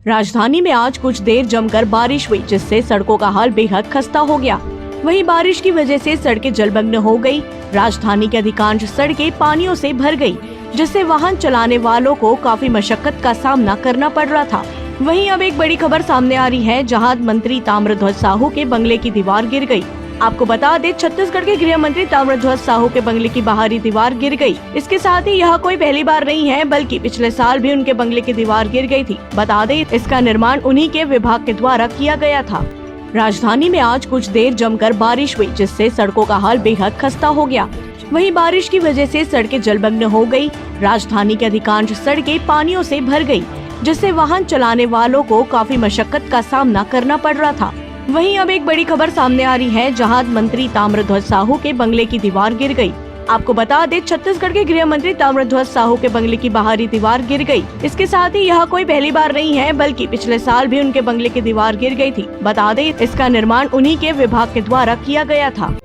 राजधानी में आज कुछ देर जमकर बारिश हुई, जिससे सड़कों का हाल बेहद खस्ता हो गया। वहीं बारिश की वजह से सड़कें जलमग्न हो गई। राजधानी की अधिकांश सड़कें पानियों से भर गई, जिससे वाहन चलाने वालों को काफी मशक्कत का सामना करना पड़ रहा था। वहीं अब एक बड़ी खबर सामने आ रही है, जहां मंत्री ताम्रध्वज साहू के बंगले की दीवार गिर गई। आपको बता दें, छत्तीसगढ़ के गृह मंत्री ताम्रध्वज साहू के बंगले की बाहरी दीवार गिर गई। इसके साथ ही यह कोई पहली बार नहीं है, बल्कि पिछले साल भी उनके बंगले की दीवार गिर गई थी। बता दें, इसका निर्माण उन्हीं के विभाग के द्वारा किया गया था। राजधानी में आज कुछ देर जमकर बारिश हुई, जिससे सड़कों का हाल बेहद खस्ता हो गया। वहीं बारिश की वजह से सड़कें जलमग्न हो गई। राजधानी की अधिकांश सड़कें पानियों से भर गई, जिससे वाहन चलाने वालों को काफी मशक्कत का सामना करना पड़ रहा था। वहीं अब एक बड़ी खबर सामने आ रही है, जहां मंत्री ताम्रध्वज साहू के बंगले की दीवार गिर गई। आपको बता दें, छत्तीसगढ़ के गृह मंत्री ताम्रध्वज साहू के बंगले की बाहरी दीवार गिर गई। इसके साथ ही यह कोई पहली बार नहीं है, बल्कि पिछले साल भी उनके बंगले की दीवार गिर गई थी। बता दें, इसका निर्माण उन्हीं के विभाग के द्वारा किया गया था।